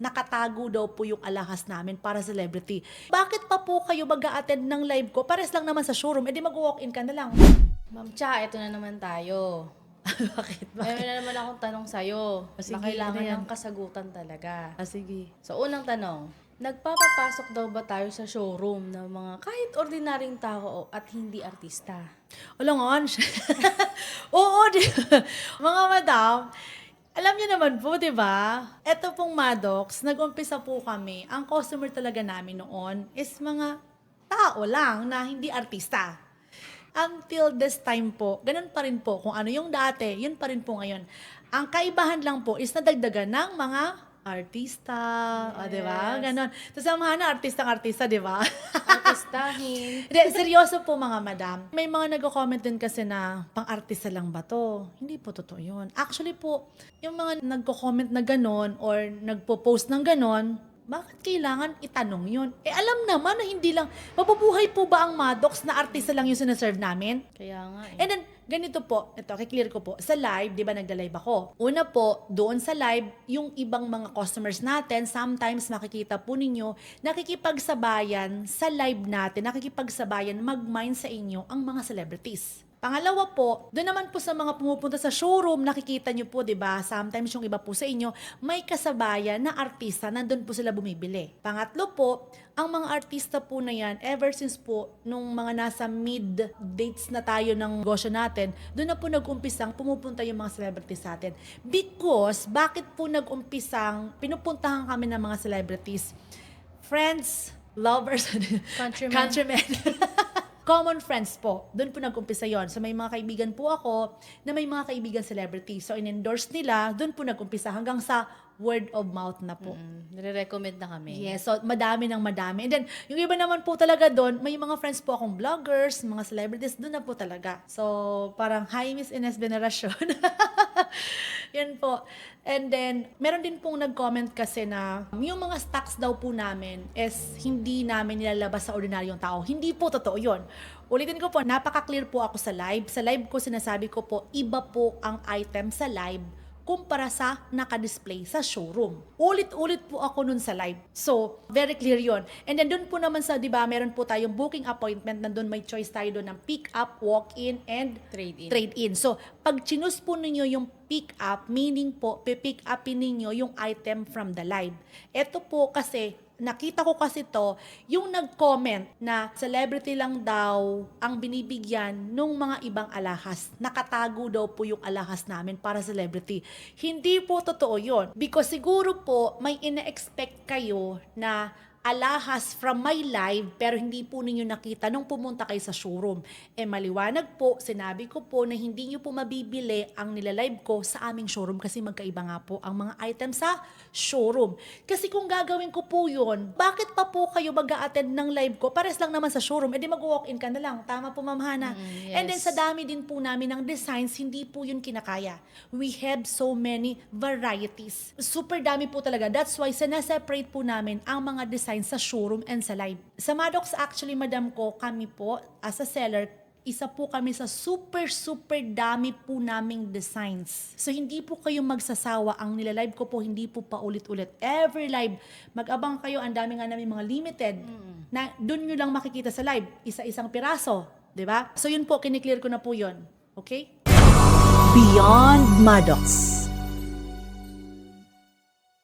nakatago daw po yung alahas namin para celebrity. Bakit pa po kayo mag-a-attend ng live ko? Pares lang naman sa showroom, edi mag-walk-in ka na lang. Ma'am Cha, ito na naman tayo. Bakit? Meron na naman akong tanong sa'yo. Sige, Kailangan ano yan? ng kasagutan talaga. Sige. So, unang tanong, nagpapapasok daw ba tayo sa showroom ng mga kahit ordinaryong tao at hindi artista? Ulangon. Oo, mga madam, alam niyo naman po, di ba? Ito pong Maddox, nag-umpisa po kami. Ang customer talaga namin noon is mga tao lang na hindi artista. Until this time po, ganun pa rin po. Kung ano yung dati, yun pa rin po ngayon. Ang kaibahan lang po is nadagdagan ng mga artista. O, di ba? Yes. Ganon. So, samahan na artista, di ba? Artistahin. Hindi, seryoso po mga madam. May mga nagko-comment din kasi na pang-artista lang ba to? Hindi po totoo yun. Actually po, yung mga nagko-comment na ganon or nagpo-post ng ganon, bakit kailangan itanong yun? Eh alam naman na hindi lang, mabubuhay po ba ang Maddox na artista lang yung sinaserve namin? Kaya nga eh. And then, ganito po, ito, kiklear ko po, sa live, di ba nagla-live ako? Una po, doon sa live, yung ibang mga customers natin, sometimes makikita po ninyo, nakikipagsabayan sa live natin, nakikipagsabayan mag-mine sa inyo ang mga celebrities. Pangalawa po, doon naman po sa mga pumupunta sa showroom, nakikita nyo po, di ba? Sometimes yung iba po sa inyo, may kasabayan na artista, nandun po sila bumibili. Pangatlo po, ang mga artista po na yan, ever since po, nung mga nasa mid-dates na tayo ng negosyo natin, doon na po nag-umpisang pumupunta yung mga celebrities sa atin. Because, bakit po nag-umpisang pinupuntahan kami ng mga celebrities? Friends, lovers, countrymen. Common friends po. Doon po nag-umpisa yon. So may mga kaibigan po ako na may mga kaibigan celebrity. So in-endorse nila, doon po nag-umpisa hanggang sa word of mouth na po. Nire-recommend na kami. Yes, so madami ng madami. And then, yung iba naman po talaga doon, may mga friends po akong vloggers, mga celebrities, doon na po talaga. So, parang hi Miss Ines Veneracion. Yan po. And then, meron din pong nag-comment kasi na yung mga stocks daw po namin is hindi namin nilalabas sa ordinaryong tao. Hindi po totoo yun. Ulitin ko po, napaka-clear po ako sa live. Sa live ko, sinasabi ko po, iba po ang item sa live kumpara sa naka-display sa showroom. Ulit-ulit po ako nun sa live. So, very clear yon. And then doon po naman sa, di ba, meron po tayong booking appointment, nandun may choice tayo doon ng pick-up, walk-in, and Trade-in. trade-in. So, pag chinus po ninyo yung pick-up, meaning po, pipick upin ninyo yung item from the live. Ito po kasi, nakita ko kasi to, yung nag-comment na celebrity lang daw ang binibigyan nung mga ibang alahas. Nakatago daw po yung alahas namin para celebrity. Hindi po totoo yun. Because siguro po may ina-expect kayo na alahas from my live pero hindi po ninyo nakita nung pumunta kayo sa showroom. Eh maliwanag po, sinabi ko po na hindi nyo po mabibili ang nilalive ko sa aming showroom kasi magkaiba nga po ang mga items sa showroom. Kasi kung gagawin ko po yun, bakit pa po kayo mag-a-attend ng live ko? Pares lang naman sa showroom, edi mag-walk-in ka na lang. Tama po Ma'am Hana. Yes. And then sa dami din po namin ng designs, hindi po yun kinakaya. We have so many varieties. Super dami po talaga. That's why sinaseparate po namin ang mga designs sa showroom and sa live. Sa Maddox actually, madam ko, kami po as a seller, isa po kami sa super dami po naming designs. So hindi po kayo magsasawa. Ang nilalive ko po, hindi po paulit-ulit. Every live, mag-abang kayo, ang dami nga namin mga limited na dun nyo lang makikita sa live. Isa-isang piraso. 'Di ba? So yun po, kiniklear ko na po yun. Okay? Beyond Maddox.